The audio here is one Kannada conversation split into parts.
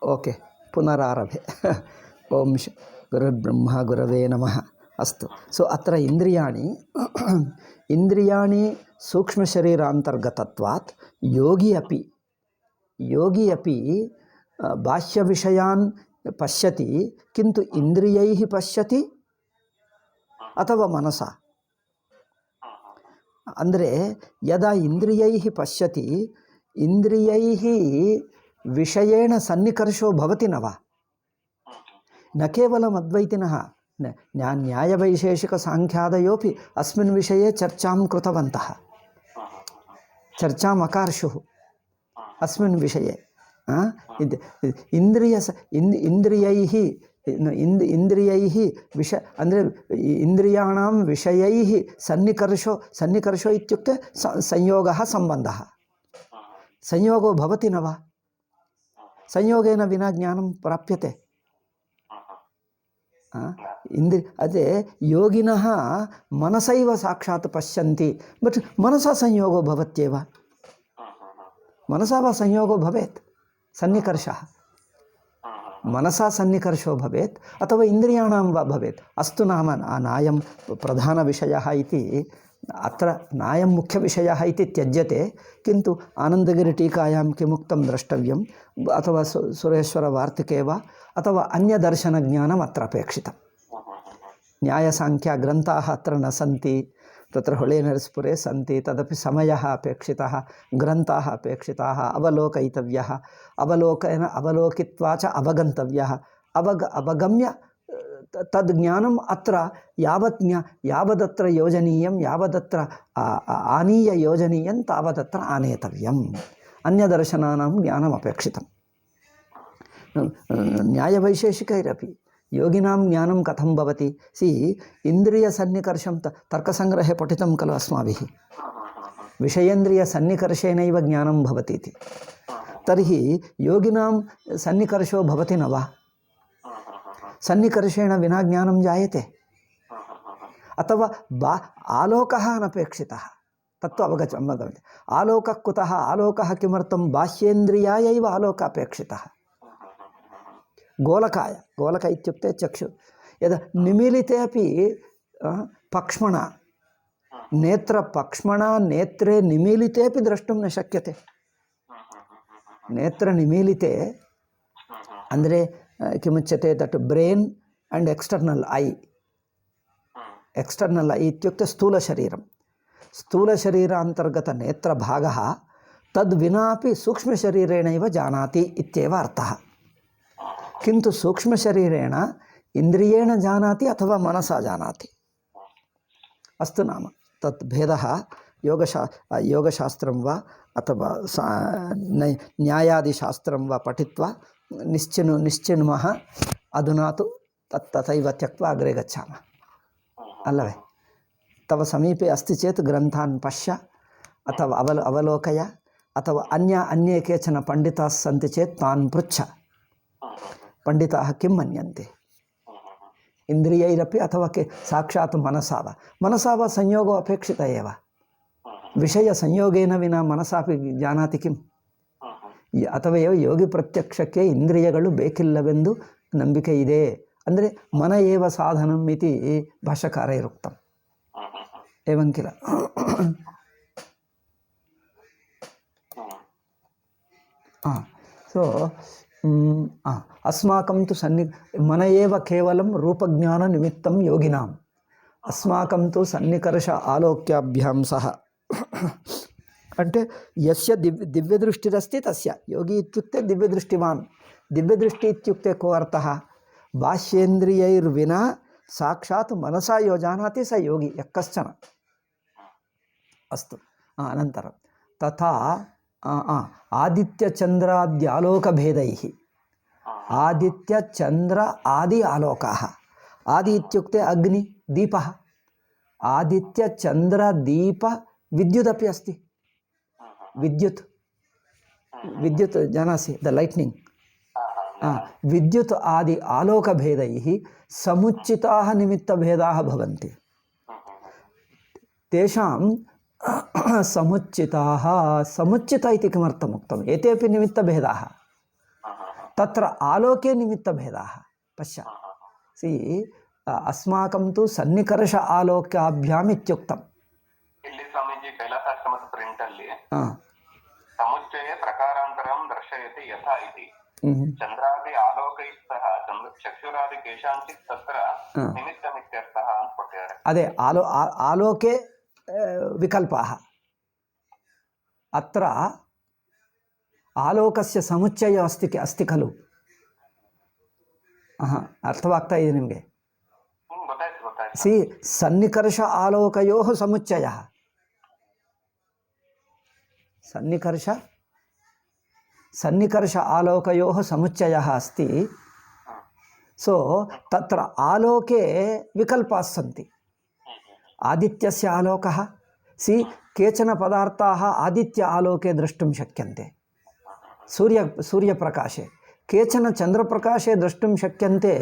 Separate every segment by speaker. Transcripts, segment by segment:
Speaker 1: ओके पुनरारभे ओम गुरुर्ब्रह्मा गुरवे नमः अस्तु सो अत्र इन्द्रियाणि सूक्ष्मशरीरान्तर्गतत्वात् योगी अपि बाह्यविषयान् पश्यति किन्तु इन्द्रियैः पश्यति अथवा मनसा ಅಂದರೆ ಯದಾ ಇಂದ್ರಿಯೈಃ ಪಶ್ಯತಿ ಇಂದ್ರಿಯೈಃ ವಿಷಯೇಣ ಸನ್ನಿಕರ್ಷೋ ಭವತಿ ನವ ನ ಕೇವಲಂ ಅದ್ವೈತಿನಃ ನ್ಯಾಯವೈಶೇಷಿಕ ಸಾಂಖ್ಯಾದಯೋಪಿ ಅಸ್ಮಿನ್ ವಿಷಯೇ ಚರ್ಚಾಂ ಕೃತವಂತಃ ಚರ್ಚಾಂ ಅಕಾರ್ಷುಃ ಅಸ್ಮಿನ್ ವಿಷಯೇ ಇಂದ್ರಿಯೈಃ ವಿಷ ಅಂದರೆ ಇಂದ್ರಿಯಾಣಾಂ ವಿಷಯೈಃ ಸನ್ನಿಕರ್ಷೋ ಇತ್ಯುಕ್ತೆ ಸಂಯೋಗಃ ಸಂಬಂಧಃ ಸಂಯೋಗೋ ಭವತಿ ನ ವಾ ಸಂಯೋಗೇನ ವಿನಾ ಜ್ಞಾನಂ ಪ್ರಾಪ್ಯತೆ ಅದೇ ಯೋಗಿನಃ ಮನಸೈವ ಸಾಕ್ಷಾತ್ ಪಶ್ಯಂತಿ ಬಟ್ ಮನಸಾ ಸಂಯೋಗೋ ಭವತ್ಯೇವ ಮನಸಾ ವಾ ಸಂಯೋಗೋ ಭವೇತ್ ಸನ್ನಿಕರ್ಷಃ मनसा सन्निकर्षो भवेत् अथवा इंद्रियाणां वा भवेत् अस्तु नाम नायं प्रधानविषयः इति अत्र नायं मुख्यविषयः इति त्यज्यते किन्तु आनन्दगिरिटीकायां किमुक्तं द्रष्टव्यम् अथवा सुरेश्वरवार्तिके वा अथवा अन्यदर्शनज्ञानम् अत्र अपेक्षितं न्यायसाङ्ख्यग्रन्थाः अत्र न सन्ति तत्र ಹೊಳೆನರಸೀಪುरे सन्ति तदपि समयः अपेक्षितः ग्रन्थाः अपेक्षिताः अवलोकयितव्यः अवलोकित्वा च अवगन्तव्यः अवगम्य तद् ज्ञानम् अत्र यावदत्र योजनीयं यावदत्र आनीय योजनीयं तावदत्र आनेतव्यम् अन्यदर्शनानां ज्ञानम् अपेक्षितं न्यायवैशेषिकैरपि योगिनां ज्ञानं कथं भवति सी इन्द्रियसन्निकर्षं तर्कसङ्ग्रहे पठितं खलु अस्माभिः विषयेन्द्रियसन्निकर्षेणैव ज्ञानं भवति इति तर्हि योगिनां सन्निकर्षो भवति न वा सन्निकर्षेण विना ज्ञानं जायते अथवा आलोकः अनपेक्षितः तत्तु अवगम्यते आलोकः कुतः आलोकः किमर्थं बाह्येन्द्रियाय एव आलोकः अपेक्षितः गोलक इत्युक्ते चक्षु यदा निमीलिते अपि पक्ष्मणा नेत्रे निमीलिते अपि द्रष्टुं न शक्यते नेत्रनिमीलिते ಅಂದರೆ किमुच्यते दट् ब्रेन् आण्ड् एक्स्टर्नल् ऐ इत्युक्ते स्थूलशरीरान्तर्गतनेत्रभागः तद्विनापि सूक्ष्मशरीरेणैव जानाति इत्येव अर्थः किन्तु सूक्ष्मशरीरेण इन्द्रियेण जानाति अथवा मनसा जानाति अस्तु नाम तत् भेदः योगशास्त्रं वा अथवा न्यायादिशास्त्रं वा पठित्वा निश्चिनुमः अधुना तु तथैव त्यक्त्वा अग्रे गच्छामः अल्लवे तव समीपे अस्ति चेत् ग्रन्थान् पश्य अथवा अवलोकय अथवा अन्ये केचन पण्डिताः सन्ति चेत् तान् पृच्छ पंडिताः किं मन्यन्ते इंद्रियैरपि अथवा के साक्षात् मनसा वा संयोगो अपेक्षित एव विषय संयोगेन विना मनसापि जानाति किम् अथवा योगी प्रत्यक्षಕ್ಕೆ ಇಂದ್ರಿಯಗಳು ಬೇಕಿಲ್ಲವೆಂದು ನಂಬಿಕೆ ಇದೆ ಅಂದರೆ मन एव साधनम् इति भाष्यकारैरुक्तम् एवं किल सो अस्माकं तु मन एव केवलं रूपज्ञाननिमित्तं योगिनाम् अस्माकं तु सन्निकर्ष आलोक्याभ्यां सह అంటే यस्य दिव्यदृष्टिरस्ति तस्य योगी इत्युक्ते दिव्यदृष्टिवान् दिव्यदृष्टि इत्युक्ते को अर्थः बाह्येन्द्रियैर्विना साक्षात् मनसा यो जानाति स योगी यः कश्चन अस्तु अनन्तरं तथा आदित्यचन्द्राद्यालोकभेदैः आदित्यचन्द्र आदि आलोकाः आदि इत्युक्ते अग्नि दीपः आदित्यचन्द्र दीप विद्युदपि अस्ति विद्युत् जानासि द लैट्निङ्ग् विद्युत् आदि आलोकभेदैः समुचिताः निमित्तभेदाः भवन्ति तेषां समुचिताः समुचित इति किमर्थम् उक्तम् एतेपि निमित्तभेदाः तत्र आलोके निमित्तभेदाः पश्य सी अस्माकं तु सन्निकर्ष आलोक्याभ्याम् इत्युक्तम्
Speaker 2: ಇಲ್ಲಿ ಸ್ವಾಮೀಜಿ ಕೈಲಾಸಾಶ್ರಮದ ಪ್ರಿಂಟ್ ಅಲ್ಲಿ ಸಮುಚ್ಚಯ ಪ್ರಕಾರಾಂತರಂ ದರ್ಶಯತಿ ಯಥಾ ಇತಿ ಚಂದ್ರಾದಿ ಆಲೋಕೈಸ್ತಃ ಚಕ್ಷುರಾದಿ ಕೇಶಾಂಚಿತ್ ತತ್ರ ನಿಮಿತ್ತಮಿತ್ಯರ್ಥಃ ಅಂತ ಕೊಟ್ಟಿದ್ದಾರೆ.
Speaker 1: ಅದೇ ಆಲೋಕೆ ವಿಕಲ್ಪಾಃ ಅತ್ರ ಆಲೋಕಸ್ಯ ಸಮುಚ್ಚಯ अस्ति खलु. ಅರ್ಥವಾಗ್ತಾ ಇದೆ ನಿಮಗೆ? ಸಿ ಸನ್ನಿಕರ್ಷ ಆಲೋಕಯೋಃ ಸಮುಚ್ಚಯಃ सन्निकर्ष आलोकयोः समुच्चयः अस्ति. सो तत्र आलोके विकल्पाः सन्ति. आदित्यस्य आलोकः सी केचन पदार्थाः आदित्य आलोके द्रष्टुं शक्यन्ते सूर्यप्रकाशे, केचन चन्द्रप्रकाशे द्रष्टुं शक्यन्ते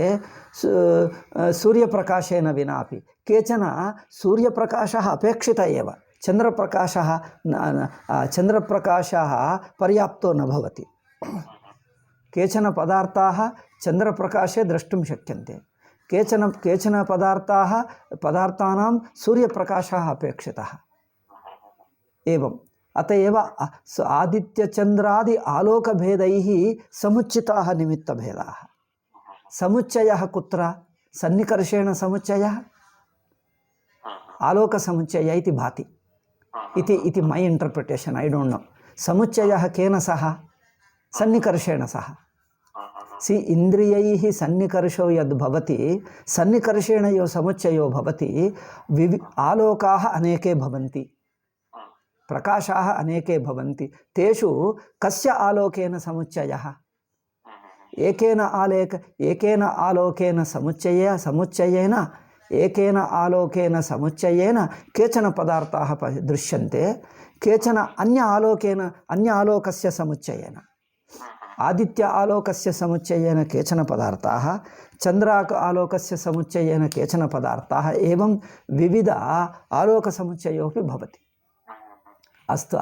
Speaker 1: सूर्यप्रकाशेन विनापि, केचन सूर्यप्रकाशः अपेक्षित एव, चन्द्रप्रकाशः पर्याप्तो न भवति. केचन पदार्थाः चन्द्रप्रकाशे द्रष्टुं शक्यन्ते, केचन पदार्थानां सूर्यप्रकाशः अपेक्षितः. एवं अतएव आदित्यचन्द्रादि आलोकभेदैः समुच्चिताः निमित्तभेदाः. समुच्चयः कुत्र? सन्निकर्षेण समुच्चयः आलोकसमुच्चय इति भाति. इति my interpretation. I don't know. समुच्चयः केन सह? सन्निकर्षेण सह. सी इंद्रियैः सन्निकर्षो यद् भवति, सन्निकर्षेण यो समुच्चयो भवति. आलोकाः अनेके भवन्ति, प्रकाशाः अनेके भवन्ति. तेषु कस्य आलोकेन समुच्चयः? एकेन आलोकेन समुच्चयेन एकेन आलोकेन समुच्चयेन केचन पदार्थाः दृश्यन्ते, केचन अन्य आलोकस्य समुच्चयेन. आदित्य आलोकस्य समुच्चयेन केचन पदार्थाः, चन्द्राक आलोकस्य समुच्चयेन केचन पदार्थाः, एवं विविध आलोकसमुच्चयोपि भवति. अस्तु,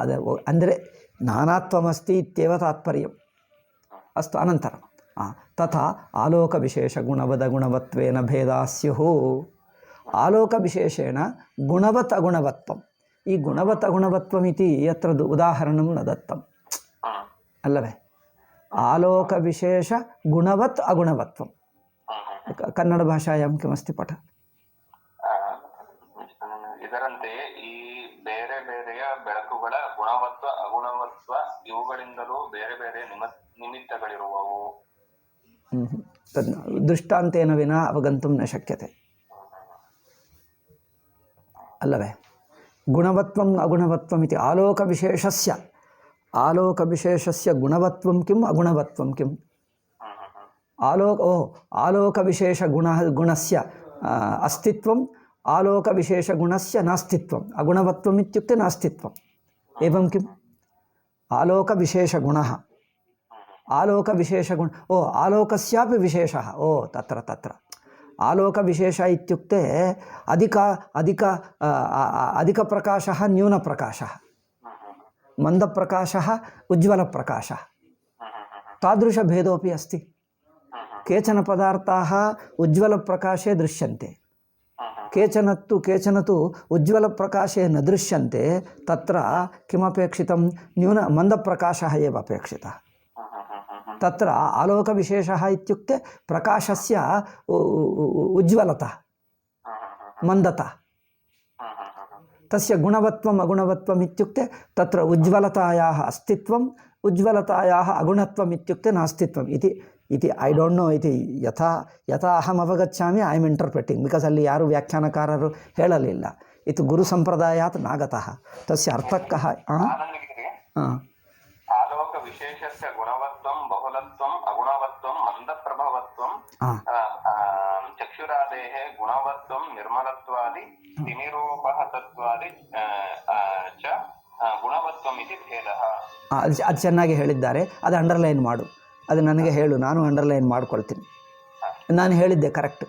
Speaker 1: ಅಂದರೆ ನಾನಾತ್ವಮಸ್ತಿ ಇತ್ಯೇವ ತಾತ್ಪರ್ಯಂ. ಅಸ್ತು, ಅನಂತರಂ ತಥಾ ಆಲೋಕವಿಶೇಷಗುಣವದಗುಣವತ್ವೇನ ಭೇದಾಃ ಸ್ಯುಃ. ಆಲೋಕವಿಶೇಷೇಣ ಗುಣವತ್ ಅಗುಣವತ್ವಂ. ಈ ಗುಣವತ್ ಅಗುಣವತ್ವಂ ಇತಿ ಯತ್ರ ಉದಾಹರಣಂ ನ ದತ್ತಂ ಅಲ್ಲವೇ? ಆಲೋಕವಿಶೇಷ ಗುಣವತ್ ಅಗುಣವತ್ವಂ. ಕನ್ನಡ ಭಾಷಾಯಾಂ ಕಿಮಸ್ತಿ ಪಠ.
Speaker 2: ಇದರಂತೆ ಈ ಬೇರೆ ಬೇರೆಯ ಬೆಳಕುಗಳ ಗುಣವತ್ವ ಅಗುಣವತ್ವ ಇವುಗಳಿಂದಲೂ ಬೇರೆ ಬೇರೆ ನಿಮಿತ್ತಗಳಿರುವವು.
Speaker 1: ದೃಷ್ಟಾಂತೇನ ವಿನಾ ಅವಗಂತುಂ ನ ಶಕ್ಯತೆ ಅಲ್ಲವೇ? ಗುಣವತ್ವಂ ಅಗುಣವತ್ವಂ ಇತಿ ಆಲೋಕವಿಶೇಷಸ್ಯ ಗುಣವತ್ವಂ ಕಿಂ ಅಗುಣವತ್ವಂ ಕಿಂ? ಆಲೋಕವಿಶೇಷಗುಣಸ್ಯ ಅಸ್ತಿತ್ವಂ, ಆಲೋಕವಿಶೇಷಗುಣಸ್ಯ ನಾಸ್ತಿತ್ವಂ. ಅಗುಣವತ್ವಂ ಇತ್ಯುಕ್ತೆ ನಾಸ್ತಿತ್ವಂ. ಏವಂ ಕಿಂ? ಆಲೋಕವಿಶೇಷಗುಣಃ आलोकविशेषगुण आलोकस्यापि विशेषः. तत्र आलोकविशेष इत्युक्ते अधिकप्रकाशः, न्यूनप्रकाशः, मन्दप्रकाशः, उज्ज्वलप्रकाशः, तादृशभेदोऽपि अस्ति. केचन पदार्थाः उज्ज्वलप्रकाशे दृश्यन्ते, केचन तु उज्ज्वलप्रकाशे न दृश्यन्ते. तत्र किमपेक्षितं? मन्दप्रकाशः एव अपेक्षितः. तत्र आलोकविशेषः इत्युक्ते प्रकाशस्य उज्ज्वलता, मन्दता. तस्य गुणवत्वम् अगुणवत्वम् इत्युक्ते तत्र उज्ज्वलतायाः अस्तित्वं, उज्ज्वलतायाः अगुणत्वम् इत्युक्ते नास्तित्वम् इति ऐ डोंट नो. इति यथा अहम् अवगच्छामि, ऐ एम् इंटर्प्रेटिंग. बिकास् ಅಲ್ಲಿ ಯಾರು ವ್ಯಾಖ್ಯಾನಕಾರರು ಹೇಳಲಿಲ್ಲ. ಇದು ಗುರು ಸಂಪ್ರದಾಯಾತ್ ನಾಗತಃ. ತಸ್ಯ ಅರ್ಥಃ ಕಃ?
Speaker 2: ಆಲೋಕ ವಿಶೇಷಸ್ಯ ಗುಣವತ್ವಂ ಬಹುಲತ್ವಂ ಅಗುಣವತ್ವಂ ಮಂದಪ್ರಭವತ್ವಂ ಚಕ್ಷುರಾದೇಹ ಗುಣವತ್ವಂ ನಿರ್ಮಲತ್ವಾದಿ ತಿಮಿರೋಪಹತತ್ವಾದಿ ಚ ಗುಣವತ್ವಂ ಇತಿ ಭೇದಃ.
Speaker 1: ಅದು ಚೆನ್ನಾಗಿ ಹೇಳಿದ್ದಾರೆ. ಅದು ಅಂಡರ್ಲೈನ್ ಮಾಡು. ಅದು ನನಗೆ ಹೇಳು, ನಾನು ಅಂಡರ್ಲೈನ್ ಮಾಡ್ಕೊಳ್ತೀನಿ. ನಾನು ಹೇಳಿದ್ದೆ ಕರೆಕ್ಟ್.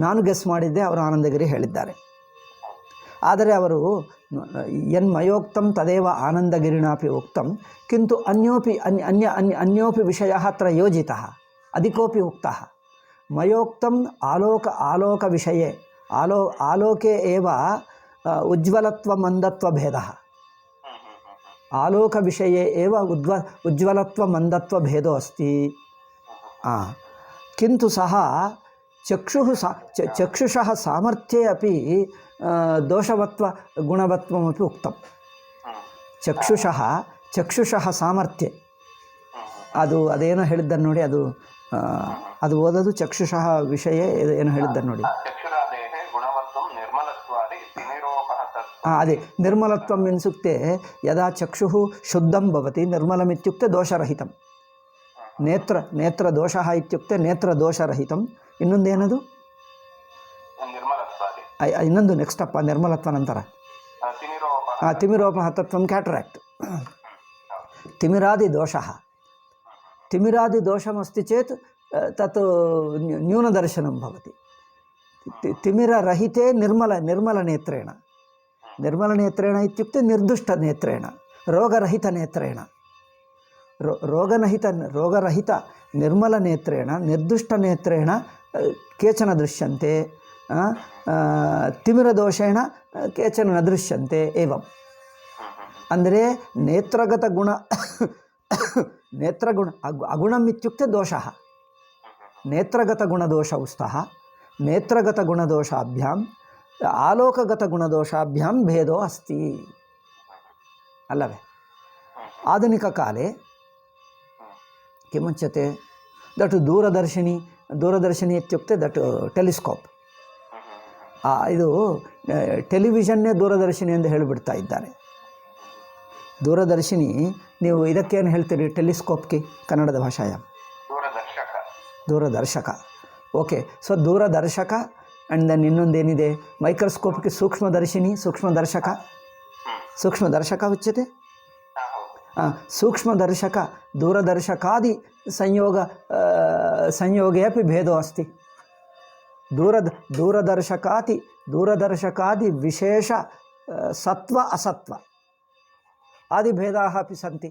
Speaker 1: ನಾನು ಗೆಸ್ ಮಾಡಿದ್ದೆ, ಅವರು ಆನಂದಗಿರಿ ಹೇಳಿದ್ದಾರೆ. ಆದರೆ ಅವರು यन्मयोक्तं तदेव आनन्दगिरिणापि उक्तं किन्तु अन्योपि विषयः अत्र योजितः अधिकोपि उक्तः मयोक्तम् आलोकविषये आलोके एव उज्ज्वलत्वमन्दत्वभेदः आलोकविषये एव उज्ज्वलत्वमन्दत्वभेदो अस्ति किन्तु सः चक्षुषः सामर्थ्ये अपि दोषवत्वगुणवत्वमपि उक्तं ಚಕ್ಷುಷಃ ಸಾಮರ್ಥ್ಯ ಅದೇನೋ ಹೇಳಿದ್ದಾರೆ ನೋಡಿ ಅದು ಓದೋದು ಚಕ್ಷುಷಃ ವಿಷಯ ಏನೋ ಹೇಳಿದ್ದಾರೆ ನೋಡಿ ಅದೇ ನಿರ್ಮಲತ್ವಂ ಎನ್ಸುತ್ತೆ ಯದಾ ಚಕ್ಷುಃ ಶುದ್ಧಂ ಭವತಿ ನಿರ್ಮಲಮಿತ್ಯುಕ್ತೆ ದೋಷರಹಿತಂ ನೇತ್ರದೋಷಃ ಇತ್ಯುಕ್ತೆ ನೇತ್ರದೋಷರಹಿತಂ ಇನ್ನೊಂದೇನದು ಇನ್ನೊಂದು ನೆಕ್ಸ್ಟ್ ಅಪ್ಪ ನಿರ್ಮಲತ್ವ ನಂತರ ತಿಮಿರೋಪಹತತ್ವಂ ಕ್ಯಾಟರಾಕ್ಟ್ तिमिरादिदोषमस्ति चेत् तत् न्यूनदर्शनं भवति तिमिररहिते निर्मलनेत्रेण इत्युक्ते निर्दुष्टनेत्रेण रोगरहितनेत्रेण रोगरहित निर्मलनेत्रेण निर्दुष्टनेत्रेण केचन दृश्यन्ते तिमिरदोषेण केचन न दृश्यन्ते एवम् ಅಂದರೆ ನೇತ್ರಗತ ಅಗುಣಂ ಇತ್ಯುಕ್ತೆ ದೋಷಃ ನೇತ್ರಗತ ಗುಣದೋಷೌ ಸ್ತಃ ನೇತ್ರಗತ ಗುಣದೋಷಾಭ್ಯಾಂ ಆಲೋಕಗತ ಗುಣದೋಷಾಭ್ಯಾಂ ಭೇದೋ ಅಸ್ತಿ ಅಲ್ಲವೇ ಆಧುನಿಕಕಾಲೆ ಕಿಮುಚ್ಯತೆ ದಟ್ ದೂರದರ್ಶಿನಿ ಇತ್ಯುಕ್ತೆ ದಟ್ ಟೆಲಿಸ್ಕೋಪ್ ಇದು ಟೆಲಿವಿಷನ್ನೇ ದೂರದರ್ಶಿನಿ ಎಂದು ಹೇಳಿಬಿಡ್ತಾ ಇದ್ದಾರೆ ದೂರದರ್ಶಿನಿ ನೀವು ಇದಕ್ಕೇನು ಹೇಳ್ತೀರಿ ಟೆಲಿಸ್ಕೋಪ್ಗೆ ಕನ್ನಡದ ಭಾಷೆಯ ದೂರದರ್ಶಕ ಓಕೆ ಸೊ ದೂರದರ್ಶಕ ಆ್ಯಂಡ್ ದೆನ್ ಇನ್ನೊಂದೇನಿದೆ ಮೈಕ್ರೋಸ್ಕೋಪ್ಗೆ ಸೂಕ್ಷ್ಮದರ್ಶಕ ಉಚ್ಯತೆ ಸೂಕ್ಷ್ಮದರ್ಶಕ ದೂರದರ್ಶಕಾದಿ ಸಂಯೋಗೆ ಅಪಿ ಭೇದೋ ಅಸ್ತಿ ದೂರದರ್ಶಕಾದಿ ವಿಶೇಷ ಸತ್ವ ಅಸತ್ವ आदिभेदाः अपि सन्ति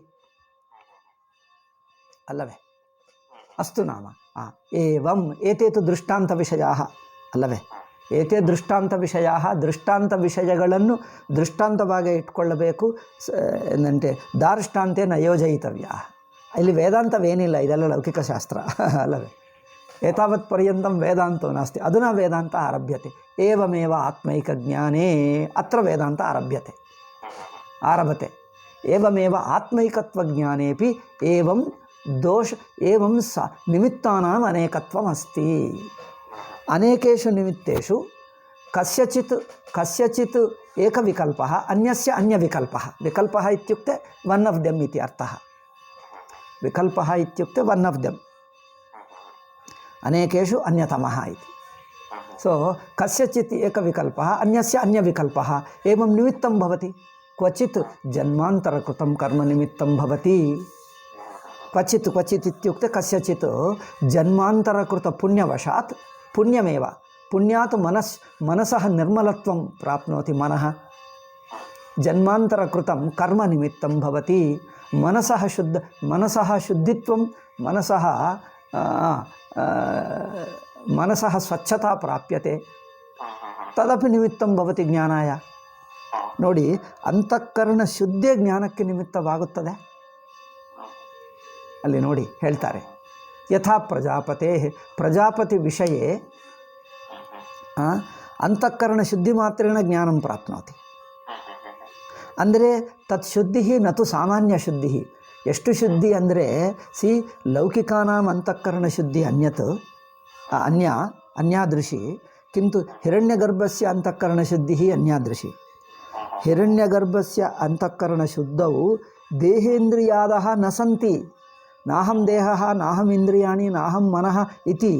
Speaker 1: अल्लवे अस्तु नाम एवम् एते तु दृष्टान्तविषयाः अल्लवे ಏತೇ ದೃಷ್ಟಾಂತ ವಿಷಯಗಳನ್ನು ದೃಷ್ಟಾಂತವಾಗಿ ಇಟ್ಕೊಳ್ಳಬೇಕು ಏನಂತೆ ದಾರ್ಷ್ಟಾಂತೇನ ಯೋಜಯಿತವ್ಯ ಇಲ್ಲಿ ವೇದಾಂತವೇನಿಲ್ಲ ಇದೆಲ್ಲ ಲೌಕಿಕ ಶಾಸ್ತ್ರ ಅಲ್ಲವೇ ಏತಾವತ್ ಪರ್ಯಂತಂ ವೇದಾಂತೋ ನಾಸ್ತಿ ಅಧುನಾ ವೇದಾಂತ ಆರಭ್ಯತೆ ಏವಮೇವ ಆತ್ಮೈಕ ಜ್ಞಾನೇ ಅತ್ರ ವೇದಾಂತ ಆರಭತೆ ಏವಮೇವ ಆತ್ಮೈಕತ್ವಜ್ಞಾನೇಪಿ ಏವಂ ನಿಮಿತ್ತಾನಾಂ ಅನೇಕತ್ವಮಸ್ತಿ ಅನೇಕೇಷು ನಿಮಿತ್ತೇಷು ಕಸ್ಯಚಿತ್ ಏಕವಿಕಲ್ಪಃ ಅನ್ಯಸ್ಯ ಅನ್ಯವಿಕಲ್ಪಃ ವಿಕಲ್ಪಃ ಇತ್ಯುಕ್ತೆ ಒನ್ ಆಫ್ ದೆಮ್ ಇತಿ ಅರ್ಥಃ ವಿಕಲ್ಪಃ ಇತ್ಯುಕ್ತೆ ಒನ್ ಆಫ್ ದೆಮ್ ಅನೇಕೇಷು ಅನ್ಯತಮಃ ಇತಿ ಸೊ ಕಸ್ಯಚಿತ್ ಏಕವಿಕಲ್ಪಃ ಅನ್ಯಸ್ಯ ಅನ್ಯವಿಕಲ್ಪಃ ಏವಂ ನಿಮಿತ್ತಂ ಭವತಿ ಕ್ವಚಿತ್ ಜನ್ಮಾಂತರಕೃತಂ ಕರ್ಮ ನಿಮಿತ್ತಂ ಭವತಿ ಕ್ವಚಿತ್ ಇತ್ಯುಕ್ತೆ ಕಸ್ಯಚಿತ್ ಜನ್ಮಾಂತರಕೃತ ಪುಣ್ಯವಶಾತ್ ಪುಣ್ಯಮೇವ ಪುಣ್ಯಾತ್ ಮನಸಃ ನಿರ್ಮಲತ್ವಂ ಪ್ರಾಪ್ನೋತಿ ಮನಃ ಜನ್ಮಾಂತರಕೃತಂ ಕರ್ಮ ನಿಮಿತ್ತಂ ಭವತಿ ಮನಸಃ ಶುದ್ಧಿತ್ವಂ ಮನಸಃ ಸ್ವಚ್ಛತಾ ಪ್ರಾಪ್ಯತೆ ತದಪಿ ನಿಮಿತ್ತಂ ಭವತಿ ಜ್ಞಾನಾಯ ನೋಡಿ ಅಂತಃಕರಣ ಶುದ್ಧೇ ಜ್ಞಾನಕ್ಕೆ ನಿಮಿತ್ತವಾಗುತ್ತದೆ ಅಲ್ಲಿ ನೋಡಿ ಹೇಳ್ತಾರೆ ಯಥಾ ಪ್ರಜಾಪತಿ ವಿಷಯೇ ಅಂತಃಕರಣ ಶುದ್ಧಿ ಮಾತ್ರೇಣ ಜ್ಞಾನಂ ಪ್ರಾಪ್ನೋತಿ ಅಂದರೆ ತತ್ ಶುದ್ಧಿ ನತು ಸಾಮಾನ್ಯ ಶುದ್ಧಿ ಎಷ್ಟು ಶುದ್ಧಿ ಅಂದರೆ ಲೌಕಿಕಾನಾಂ ಅಂತಃಕರಣ ಶುದ್ಧಿ ಅನ್ಯಾದೃಶಿ ಕಿಂತು ಹಿರಣ್ಯಗರ್ಭಸ್ಯ ಅಂತಃಕರಣ ಶುದ್ಧಿ ಅನ್ಯಾದೃಶಿ ಹಿರಣ್ಯಗರ್ಭಸ್ಯ ಅಂತಃಕರಣ ಶುದ್ಧೌ ದೇಹೇಂದ್ರಿಯಾದಃ ನ ಸಂತಿ ನಾಹಂ ದೇಹಃ ನಾಹಂ ಇಂದ್ರಿಯಾಣಿ ನಾಹಂ ಮನಃ ಇತಿ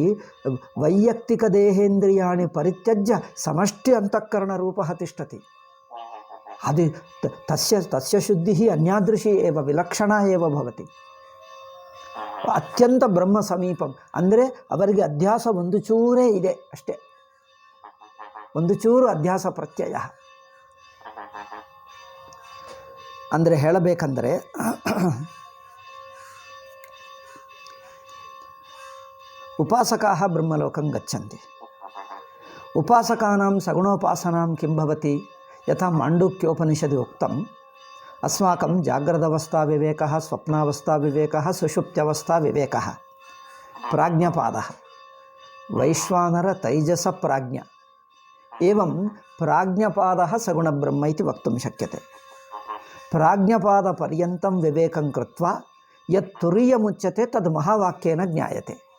Speaker 1: ವೈಯಕ್ತಿಕ ದೇಹೇಂದ್ರಿಯಾಣಿ ಪರಿತ್ಯಜ್ಯ ಸಮಷ್ಟಿ ಅಂತಃಕರಣ ರೂಪಃ ತಿಷ್ಠತಿ ಅದು ತಸ್ಯ ಶುದ್ಧಿ ಅನ್ಯಾದೃಶಿ ಏವ ವಿಲಕ್ಷಣ ಏವ ಭವತಿ ಅತ್ಯಂತ ಬ್ರಹ್ಮ ಸಮೀಪಂ ಅಂದರೆ ಅವರಿಗೆ ಅಧ್ಯಾಸ ಒಂದು ಚೂರೇ ಇದೆ ಅಷ್ಟೇ ಒಂದು ಚೂರು ಅಧ್ಯಾಸ ಪ್ರತ್ಯಯ ಅಂದರೆ ಹೇಳಬೇಕಂದರೆ ಉಪಾಸಕಾಃ ಬ್ರಹ್ಮಲೋಕಂ ಗಚ್ಚಂತಿ. ಉಪಾಸಕಾನಾಂ ಸಗುಣೋಪಾಸನಾಂ ಕಿಂ ಭವತಿ ಯಥಾ ಮಾಂಡೂಕ್ಯೋಪನಿಷದಿ ಉಕ್ತಂ ಅಸ್ಮಾಕಂ ಜಾಗ್ರದವಸ್ಥಾ ವಿವೇಕಃ ಸ್ವಪ್ನಾವಸ್ಥಾ ವಿವೇಕಃ ಸುಷುಪ್ತ್ಯವಸ್ಥಾ ವಿವೇಕಃ ಪ್ರಾಜ್ಞಪಾದಃ ವೈಶ್ವಾನರ ತೈಜಸ ಪ್ರಾಜ್ಞ ಏವಂ ಪ್ರಾಜ್ಞಪಾದಃ ಸಗುಣಬ್ರಹ್ಮ ಇತಿ ವಕ್ತುಂ ಶಕ್ಯತೆ. ಪ್ರಾಜ್ಞಪಾದಪರ್ಯಂತಂ ವಿವೇಕಂ ಕೃತ್ವಾ ಯತ್ ತುರೀಯಮುಚ್ಯತೆ ತದ್ ಮಹಾವಾಕ್ಯೇನ ಜ್ಞಾಯತೆ.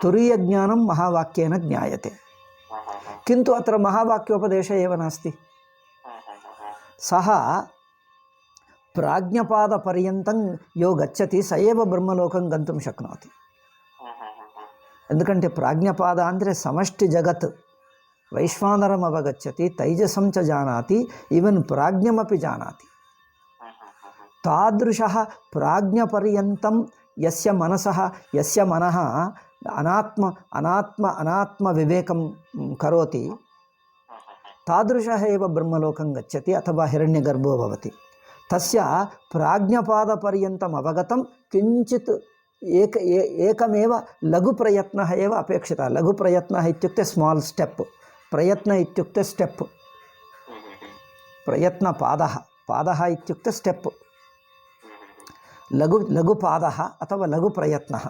Speaker 1: ತುರೀಯಜ್ಞಾನಂ ಮಹಾವಾಕ್ಯೇನ ಜ್ಞಾಯತೆ. किन्तु अत्र महावाक्योपदेशः एव नास्ति. सः प्राज्ञपादपर्यन्तं यो गच्छति स एव ब्रह्मलोकं गन्तुं शक्नोति. ఎందుకంటే ప్రాజ్ఞపాద ಅಂದರೆ సమష్టి జగత్. వైశ్వానరం అవగచ్చతి, తైజసం చ జానాతి, ఈవెన్ ప్రాజ్ఞమపి జానాతి. తాదృశः ప్రాజ్ఞపర్యంతం యస్య మనః अनात्म विवेकं करोति तादृशः एव ब्रह्मलोकं गच्छति अथवा हिरण्यगर्भो भवति. तस्य प्राज्ञपादपर्यन्तम् अवगतं किञ्चित् एकमेव लघुप्रयत्नः एव अपेक्षितः. लघुप्रयत्नः इत्युक्ते स्माल् स्टेप्. प्रयत्न इत्युक्ते स्टेप्. पादः इत्युक्ते स्टेप्. लघुपादः अथवा लघुप्रयत्नः.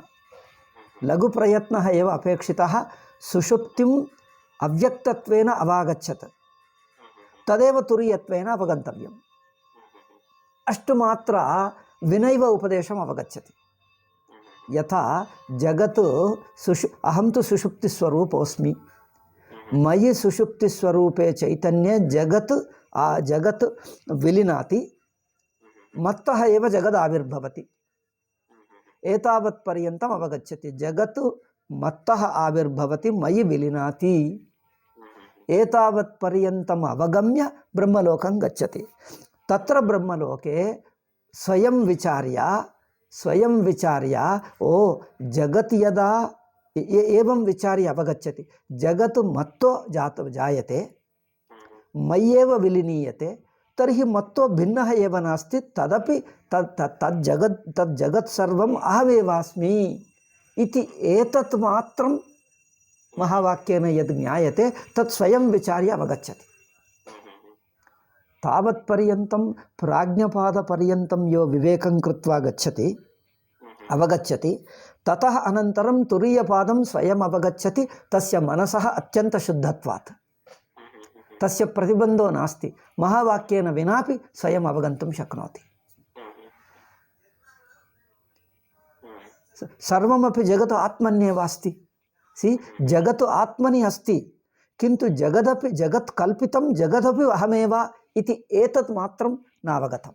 Speaker 1: लघुप्रयत्नः एव अपेक्षितः. सुषुप्तिम् अव्यक्तत्वेन अवागच्छत्, तदेव तुरीयत्वेन अवगन्तव्यम्. अष्टु मात्र विनैव उपदेशम् अवगच्छति. यथा जगत् अहं तु सुषुप्तिस्वरूपोऽस्मि, मयि सुषुप्तिस्वरूपे चैतन्ये जगत् विलीनाति, मत्तः एव जगदाविर्भवति. एतावत्पर्यन्तम् अवगच्छति. जगत् मत्तः आविर्भवति, मयि विलीनाति. एतावत्पर्यन्तम् अवगम्य ब्रह्मलोकं गच्छति. तत्र ब्रह्मलोके स्वयं विचार्य ओ जगत् यदा एवं विचार्य अवगच्छति. जगत् मत्तो जायते, मय्येव विलीनीयते, तर्हि मत्तो भिन्नः एव नास्ति. तदपि तज्जगत् सर्वम् अहमेवास्मि इति एतत् मात्रं महावाक्येन यद् ज्ञायते तत् स्वयं विचार्य अवगच्छति. तावत्पर्यन्तं प्राज्ञपादपर्यन्तं यो विवेकं कृत्वा अवगच्छति, ततः अनन्तरं तुरीयपादं स्वयम् अवगच्छति. तस्य मनसः अत्यन्तशुद्धत्वात् तस्य प्रतिबन्धो नास्ति. महावाक्येन विनापि स्वयम् अवगन्तुं शक्नोति. सर्वमपि जगत् आत्मन्येव अस्ति. जगत् आत्मनि अस्ति, किन्तु जगत् कल्पितं, जगदपि अहमेव इति एतत् मात्रं नावगतम्.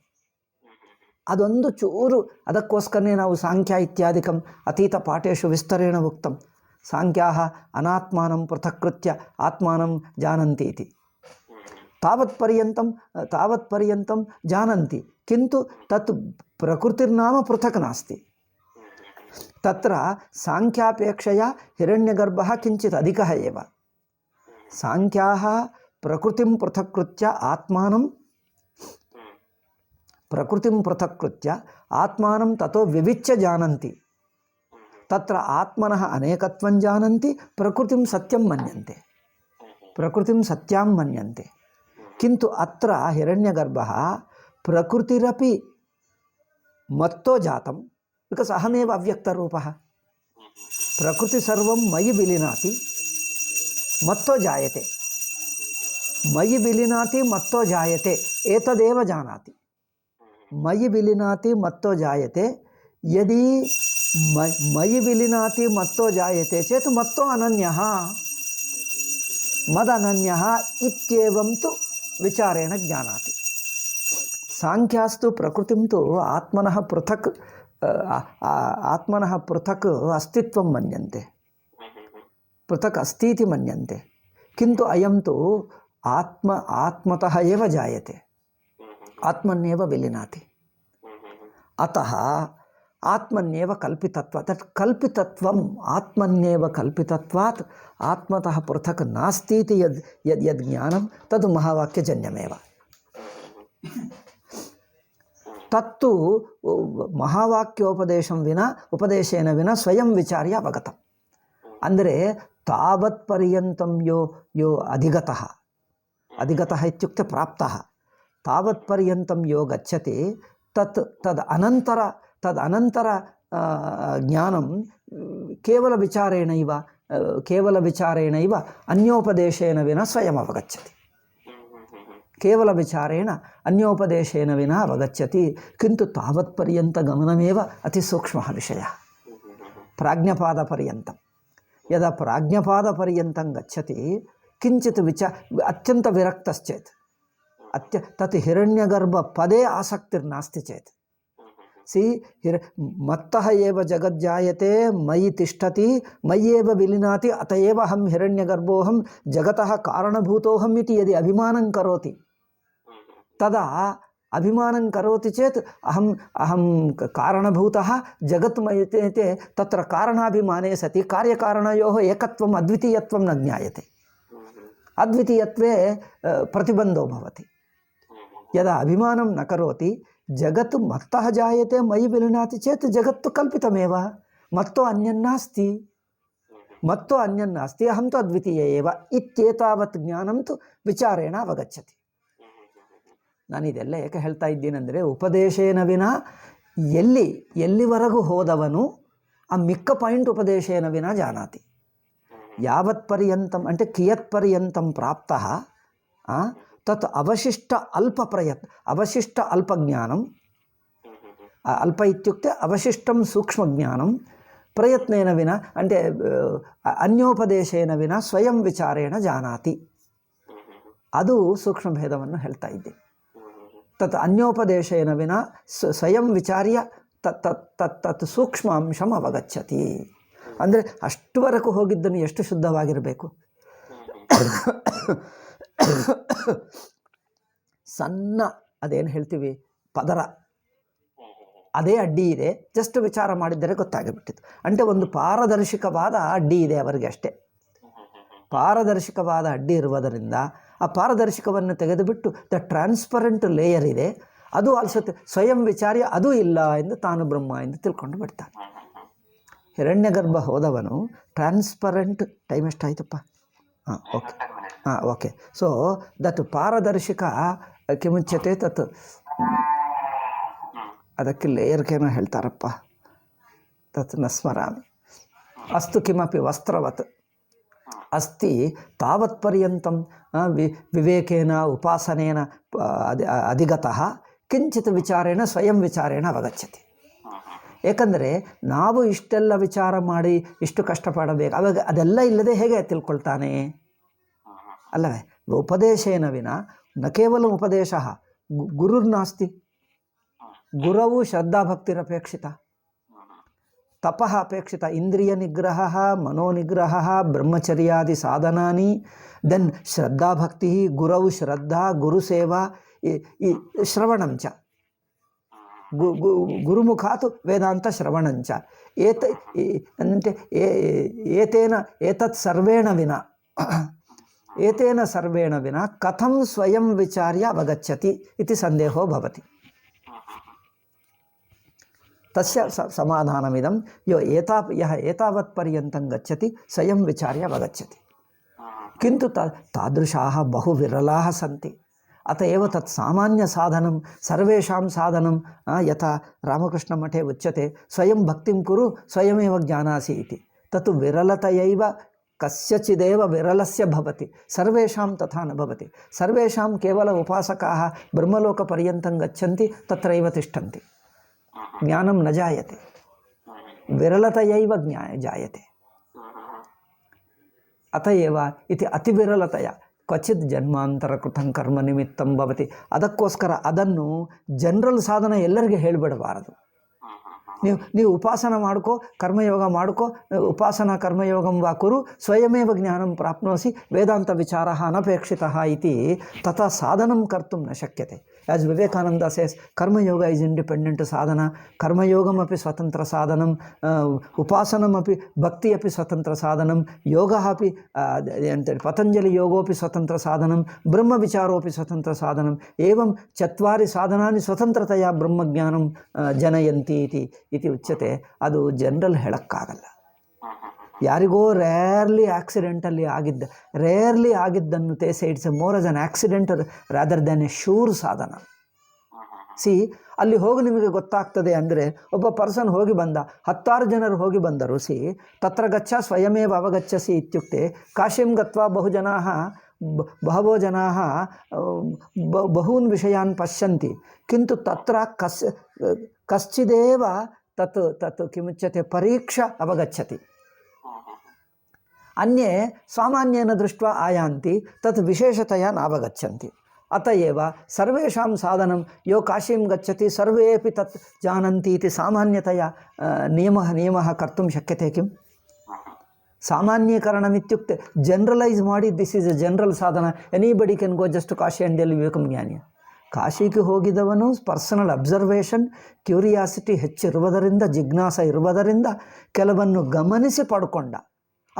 Speaker 1: ಅದೊಂದು ಚೂರು. ಅದಕ್ಕೋಸ್ಕರನೇ ನಾವು ಸಾಂಖ್ಯ ಇತ್ಯಾದಿಕಂ ಅತೀತಪಾಠೇಷು ವಿಸ್ತರೇಣ ಉಕ್ತಂ. ಸಾಂಖ್ಯಾಃ ಅನಾತ್ಮಾನಂ ಪೃಥಕ್ಕೃತ್ಯ ಆತ್ಮಾನಂ ಜಾನಂತಿ ಇತಿ. तावत्पर्यन्तं जानन्ति, किन्तु तत् प्रकृतिर्नाम पृथक् नास्ति. तत्र साङ्ख्यापेक्षया हिरण्यगर्भः किञ्चित् अधिकः एव. साङ्ख्याः प्रकृतिं पृथक्कृत्य आत्मानं ततो विविच्य जानन्ति. तत्र आत्मनः अनेकत्वं जानन्ति, प्रकृतिं सत्यं मन्यन्ते. किन्तु अत्र हिरण्यगर्भः प्रकृतिरपि मत्तो जातं, बिकास् अहमेव अव्यक्तरूपः. प्रकृति सर्वं मयि विलीनाति, मत्तो जायते. मयि विलीनाति, मत्तो जायते, एतदेव जानाति. मयि विलीनाति, मत्तो जायते. यदि मयि विलीनाति, मत्तो जायते चेत् मत्तो अनन्यः, मदनन्यः इत्येवं तु विचारेण ज्ञानाति. सांख्यास्तु प्रकृतिं तु आत्मनः पृथक् अस्तित्वं मन्यन्ते, पृथक् अस्ति इति मन्यन्ते. किन्तु अयं तु आत्मतः एव जायते, आत्मन्येव विलीनाति. अतः आत्मन्येव कल्पितत्वात्, तत् कल्पितत्वम् आत्मन्येव कल्पितत्वात् आत्मतः पृथक् नास्ति इति यद् ज्ञानं तद् महावाक्यजन्यमेव. ತತ್ತು ಮಹಾವಾಕ್ಯೋಪದೇಶಂ ಉಪದೇಶೇನ ವಿನ ಸ್ವಯಂ ವಿಚಾರ್ಯ ಅವಗತಂ. ಅಂದರೆ ತಾವತ್ ಪರ್ಯಂತಂ ಯೋ ಅಧಿಗತಃ ಇತ್ಯುಕ್ತೆ ಪ್ರಾಪ್ತಃ, ತಾವತ್ ಪರ್ಯಂತಂ ಯೋ ಗಚ್ಚತಿ ತದ್ ಅನಂತರ ಜ್ಞಾನಂ ಕೇವಲ ವಿಚಾರೇಣೈವ ಅನ್ಯೋಪದೇಶೇನ ವಿನ ಸ್ವಯಂ ಅವಗಚ್ಚತಿ. ಕೇವಲ ವಿಚಾರೇಣ ಅನ್ಯೋಪದೇಶೇನ ವಿನ ಅವಗಚ್ಚತಿ. ಕಿಂತು ತಾವತ್ಪರ್ಯಂತ ಗಮನಮೇವ ಅತಿ ಸೂಕ್ಷ್ಮ ವಿಷಯ. ಪ್ರಾಜ್ಞಪಾದಪರ್ಯಂತಂ ಯದಾ ಪ್ರಾಜ್ಞಪಾದಪರ್ಯಂತಂ ಗಚ್ಚತಿ ಕಿಂಚಿತ್ ಅತ್ಯಂತ ವಿರಕ್ತಶ್ಚೇತ್ ತತ್ ಹಿರಣ್ಯಗರ್ಭ ಪದೇ ಆಸಕ್ತಿರ್ನಾಸ್ತಿ ಚೇತ್ ಮತ್ತಃ ಏವ ಜಗಜ್ಜಾಯತೆ ಮಯಿ ತಿಷ್ಠತಿ ಮಯ್ಯೇವ ವಿಲೀನಾತಿ ಅತಯೇವ ಅಹಂ ಹಿರಣ್ಯಗರ್ಭೋಹಂ ಜಗತಃ ಕಾರಣಭೂತೋಹಂ ಇತಿ ಯದಿ ಅಭಿಮಾನಂ ಕರೋತಿ ತದಾ ಅಭಿಮಾನಂ ಕರೋತಿ ಚೇತ್ ಅಹಂ ಕಾರಣಭೂತಃ ಜಗತ್ ಮಯತೆ ತತ್ರ ಕಾರಣಾಭಿಮಾನೇ ಸತಿ ಕಾರ್ಯಕಾರಣಯೋಃ ಏಕತ್ವಂ ಅದ್ವಿತೀಯತ್ವಂ ನ ಜ್ಞಾಯತೆ. ಅದ್ವಿತೀಯತ್ವೇ ಪ್ರತಿಬಂಧೋ ಭವತಿ. ಯದಾ ಅಭಿಮಾನಂ ನ ಕರೋತಿ ಜಗತ್ತು ಮತ್ತಃ ಜಾಯತೆ ಮಯಿ ವಿಲೀನಾತಿ ಚೇತ್ ಜಗತ್ತು ಕಲ್ಪಿತಮೇವ ಮತ್ತೋ ಅನ್ಯನ್ನಾಸ್ತಿ ಅಹಂ ತು ಅದ್ವಿತೀಯ ಏವ ಇತ್ಯೇತಾವತ್ ಜ್ಞಾನಂ ತು ವಿಚಾರೇಣ ಅವಗಚ್ಚತಿ. ನಾನಿದೆಲ್ಲ ಏಕೆ ಹೇಳ್ತಾ ಇದ್ದೀನೆಂದರೆ ಉಪದೇಶೇನ ವಿನ ಎಲ್ಲಿವರೆಗೂ ಹೋದವನು ಆ ಮಿಕ್ಕ ಪಾಯಿಂಟ್ ಉಪದೇಶೇನ ವಿನ ಜಾನಾತಿ. ಯಾವತ್ ಪರ್ಯಂತಂ అంటే ಕಿಯತ್ ಪರ್ಯಂತಂ ಪ್ರಾಪ್ತಃ ತತ್ ಅವಶಿಷ್ಟ ಅಲ್ಪಜ್ಞಾನಂ, ಅಲ್ಪ ಇತ್ಯುಕ್ತೆ ಅವಶಿಷ್ಟಂ ಸೂಕ್ಷ್ಮಜ್ಞಾನಂ ಪ್ರಯತ್ನೇನ ವಿನ అంటే ಅನ್ಯೋಪದೇಶೇನ ವಿನ ಸ್ವಯಂ ವಿಚಾರೇಣ ಜಾನಾತಿ. ಅದು ಸೂಕ್ಷ್ಮ ಭೇದವನ್ನು ಹೇಳ್ತಾ ಇದ್ದೆ. ತತ್ ಅನ್ಯೋಪದೇಶೇನ ವಿನ ಸ್ವಯಂ ವಿಚಾರ್ಯ ತತ್ ಸೂಕ್ಷ್ಮಾಂಶಂ ಅವಗಚ್ಚತಿ. ಅಂದರೆ ಅಷ್ಟುವರೆಗೂ ಹೋಗಿದ್ದನ್ನು ಎಷ್ಟು ಶುದ್ಧವಾಗಿರಬೇಕು. ಸಣ್ಣ ಅದೇನು ಹೇಳ್ತೀವಿ ಪದರ, ಅದೇ ಅಡ್ಡಿ ಇದೆ, ಜಸ್ಟ್ ವಿಚಾರ ಮಾಡಿದ್ದರೆ ಗೊತ್ತಾಗಿಬಿಟ್ಟಿತ್ತು. ಅಂದರೆ ಒಂದು ಪಾರದರ್ಶಕವಾದ ಅಡ್ಡಿ ಇದೆ ಅವರಿಗೆ ಅಷ್ಟೇ. ಪಾರದರ್ಶಕವಾದ ಅಡ್ಡಿ ಇರುವುದರಿಂದ ಆ ಪಾರದರ್ಶಕವನ್ನು ತೆಗೆದುಬಿಟ್ಟು ಟ್ರಾನ್ಸ್ಪರೆಂಟ್ ಲೇಯರ್ ಇದೆ, ಅದು ಅಲ್ಸುತ್ತೆ ಸ್ವಯಂ ವಿಚಾರ್ಯ ಅದು ಇಲ್ಲ ಎಂದು ತಾನು ಬ್ರಹ್ಮ ಎಂದು ತಿಳ್ಕೊಂಡು ಬಿಡ್ತಾನೆ. ಹಿರಣ್ಯಗರ್ಭ ಹೋದವನು ಟ್ರಾನ್ಸ್ಪರೆಂಟ್ ಟೈಮ್ ಎಷ್ಟಾಯ್ತಪ್ಪ? ಓಕೆ. ಸೊ ದಟ್ ಪಾರದರ್ಶಕ ಕಿಮುಚ್ಯತೆ ತತ್ ಅದಕ್ಕೆ ಲೇಯರ್ಗೇನೋ ಹೇಳ್ತಾರಪ್ಪ, ತತ್ ನ ಸ್ಮರಾಮಿ. ಅಸ್ತು ಕಿಮಪಿ ವಸ್ತ್ರವತ್ ಅಸ್ತಿ ತಾವತ್ ಪರ್ಯಂತಂ ವಿವೇಕೇನ ಉಪಾಸನೇನ ಅಧಿಗತಃ ಕಿಂಚಿತ್ ವಿಚಾರೇಣ ಸ್ವಯಂ ವಿಚಾರೇಣ ಅವಗಚ್ಚತಿ. ಏಕೆಂದರೆ ನಾವು ಇಷ್ಟೆಲ್ಲ ವಿಚಾರ ಮಾಡಿ ಇಷ್ಟು ಕಷ್ಟಪಡಬೇಕು, ಅವಾಗ ಅದೆಲ್ಲ ಇಲ್ಲದೆ ಹೇಗೆ ತಿಳ್ಕೊಳ್ತಾನೆ ಅಲ್ಲವೇ? ಉಪದೇಶೇನ ವಿನ ನ ಕೇವಲ ಉಪದೇಶ ಗುರುರ್ನಾಸ್ತಿ, ಗುರವು ಶ್ರದ್ಧಾಭಕ್ತಿರಪೇಕ್ಷಿತ, ತಪಃ ಅಪೇಕ್ಷಿತ, ಇಂದ್ರಿಯ ನಿಗ್ರಹ, ಮನೋನಿಗ್ರಹ, ಬ್ರಹ್ಮಚರ್ಯಾದಿ ಸಾಧನಾನಿ, ದೆನ್ ಶ್ರದ್ಧಾಭಕ್ತಿ, ಗುರವು ಶ್ರದ್ಧಾ, ಗುರುಸೇವಾ, ಈ ಶ್ರವಣಂಚ ಗುರುಮುಖಾತ್ ವೇದಾಂತ ಶ್ರವಣಂಚ ಏತತ್ ಸರ್ವೇಣ ವಿನ ಕಥಂ ಸ್ವಯಂ ವಿಚಾರ್ಯ ಅವಗಚ್ಚತಿ ಇತಿ ಸಂದೇಹೋ ಭವತಿ. ತಸ್ಯ ಸಮಾಧಾನಮಿದಂ ಯಃ ಏತಾವತ್ ಪರ್ಯಂತಂ ಗಚ್ಚತಿ ಸ್ವಯಂ ವಿಚಾರ್ಯ ಅವಗಚ್ಚತಿ. ಕಿಂತು ತಾದೃಶಾಃ ಬಹು ವಿರಲಾಃ ಸಂತಿ. ಅತ ಏವ ತತ್ ಸಾಮಾನ್ಯ ಸಾಧನಂ ಸರ್ವೇಷಾಂ ಸಾಧನಂ ಯಥಾ ರಾಮಕೃಷ್ಣಮಠೆ ಉಚ್ಯತೆ ಸ್ವಯಂ ಭಕ್ತಿಂ ಕುರು ಸ್ವಯಮೇವ ಜ್ಞಾನಾಸಿ ಇತಿ. ತತ್ ವಿರಲತಯೈವ ಕಸ್ಯಚಿದೇವ ವಿರಲಸ್ಯ ಭವತಿ, ಸರ್ವೇಷಾಂ ತಥಾ ನ ಭವತಿ. ಸರ್ವೇಷಾಂ ಕೇವಲ ಉಪಾಸಕಾಃ ಬ್ರಹ್ಮಲೋಕಪರ್ಯಂತಂ ಗಚ್ಚಂತಿ ತತ್ರೈವ ತಿಷ್ಠಂತಿ, ಜ್ಞಾನಂ ನ ಜಾಯತೆ, ವಿರಲತಯೈವ ಜಾಯತೆ. ಅತಯೇವ ಇತಿ ಅತಿವಿರಲತಯ ಕ್ವಚಿತ್ ಜನ್ಮಾಂತರ ಕೃತಂ ಕರ್ಮ ನಿಮಿತ್ತಂ ಭವತಿ. ಅದಕ್ಕೋಸ್ಕರ ಅದನ್ನು ಜನರಲ್ ಸಾಧನ ಎಲ್ಲರಿಗೆ ಹೇಳಿಬಿಡಬಾರದು. ನೀವು ಉಪಾಸನ ಮಾಡ್ಕೋ, ಕರ್ಮಯೋಗ ಮಾಡ್ಕೋ, ಉಪಾಸನಾ ಕರ್ಮಯೋಗಂ ವಾ ಕುರು ಸ್ವಯಮೇವ ಜ್ಞಾನಂ ಪ್ರಾಪ್ನೋಸಿ ವೇದಾಂತ ವಿಚಾರ ಅನಪೇಕ್ಷಿತ ಇತಿ ತಥಾ ಸಾಧನಂ ಕರ್ತುಂ ನ ಶಕ್ಯತೆ. As Vivekananda says, Karma Yoga is independent sadhana, Karma Yogam api swatantra sadhanam, Upasanam api Bhakti api swatantra sadhanam, Yoga api Patanjali Yoga api swatantra sadhanam, Brahma Vicharo api swatantra sadhanam, Evam Chatvari sadhanani swatantrataya Brahma Jnanam Janayanti iti uchyate. ಅದು ಜನರಲ್ ಹೇಳೋಕ್ಕಾಗಲ್ಲ. ಯಾರಿಗೋ ರೇರ್ಲಿ ಆಗಿದ್ದನ್ನು ತೇಸೆ it's a more as an accident rather than a sure ಸಾಧನ. ಸಿ ಅಲ್ಲಿ ಹೋಗಿ ನಿಮಗೆ ಗೊತ್ತಾಗ್ತದೆ ಅಂದರೆ ಒಬ್ಬ ಪರ್ಸನ್ ಹೋಗಿ ಬಂದ, 10 ಜನರು ಹೋಗಿ ಬಂದರು. ಸಿ ತತ್ರ ಗಚ್ಚ ಸ್ವಯಮೇವ ಅವಗಚ್ಚಸಿ ಇತ್ಯುಕ್ತೆ ಕಾಶಿಂ ಗತ್ವಾ ಬಹವೋ ಜನಾಃ ಬಹೂನ್ ವಿಷಯಾನ್ ಪಶ್ಯಂತಿ ಕಿಂತು ತತ್ರ ಕಶ್ಚಿದೇವ ತತ್ ಕಿಮುಚ್ಯತೆ ಪರೀಕ್ಷಾ ಅವಗಚ್ಚತಿ. ಅನ್ಯೇ ಸಾಮಾನ್ಯೇನ ದೃಷ್ಟ್ವಾ ಆಯಾಂತಿ ತತ್ ವಿಶೇಷತೆಯ ನಾವಗಚ್ಚಂತಿ. ಅತಯೇವ ಸರ್ವೇಷಾಂ ಸಾಧನಂ ಯೋ ಕಾಶೀಂ ಗಚ್ಚತಿ ಸರ್ವೇಪಿ ತತ್ ಜಾನಂತಿ ಇತಿ ಸಾಮಾನ್ಯತೆಯ ನಿಯಮಃ ಕರ್ತುಂ ಶಕ್ಯತೆ ಕಿಂ? ಸಾಮಾನ್ಯೀಕರಣಮಿತ್ಯುಕ್ತೆ ಜನರಲೈಸ್ ಮಾಡಿ ದಿಸ್ ಈಸ್ ಎ ಜನರಲ್ ಸಾಧನ, anybody can go just to Kashi and ಡೆಲ್ ವಿವೇಕಂ ಜ್ಞಾನಿ. ಕಾಶಿಗೆ ಹೋಗಿದವನು ಪರ್ಸನಲ್ ಅಬ್ಸರ್ವೇಷನ್, ಕ್ಯೂರಿಯಾಸಿಟಿ ಹೆಚ್ಚಿರುವುದರಿಂದ, ಜಿಜ್ಞಾಸ ಇರುವುದರಿಂದ ಕೆಲವನ್ನು ಗಮನಿಸಿ ಪಡ್ಕೊಂಡ,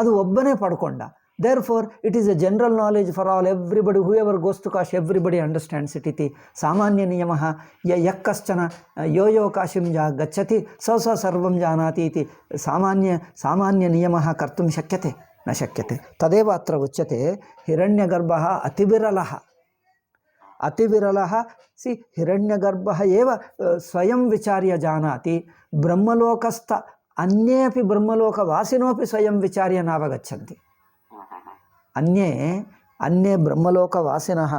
Speaker 1: ಅದು ಒಬ್ಬನೇ ಪಡ್ಕೊಂಡ. Therefore it is a general knowledge for all, everybody whoever goes to Kashi everybody understands it ಇತಿ ಸಾಮಾನ್ಯ ನಿಯಮ. ಯಕ್ಕಶ್ಚನ ಯೋ ಕಾಶಿಂ ಗಚ್ಚತಿ ಸ ಸರ್ವಂ ಜಾನಾತಿ ಇತಿ ಸಾಮಾನ್ಯ ನಿಯಮ ಕರ್ತುಂ ಶಕ್ಯತೆ ನ ಶಕ್ಯತೆ. ತದೇವ ಅತ್ರ ಉಚ್ಯತೆ ಹಿರಣ್ಯಗರ್ಭಃ ಅತಿವಿರಲಃ. ಸಿ ಹಿರಣ್ಯಗರ್ಭಃ ಏವ ಸ್ವಯಂ ವಿಚಾರ್ಯ ಜಾನಾತಿ, ಬ್ರಹ್ಮಲೋಕಸ್ಥ ಅನ್ಯೇ ಅಪಿ ಬ್ರಹ್ಮಲೋಕವಾಸಿನೋಪಿ ಸ್ವಯಂ ವಿಚಾರ್ಯ ನಾವಗಚ್ಚಂತಿ. ಅನ್ಯೇ ಬ್ರಹ್ಮಲೋಕವಾಸಿನಃ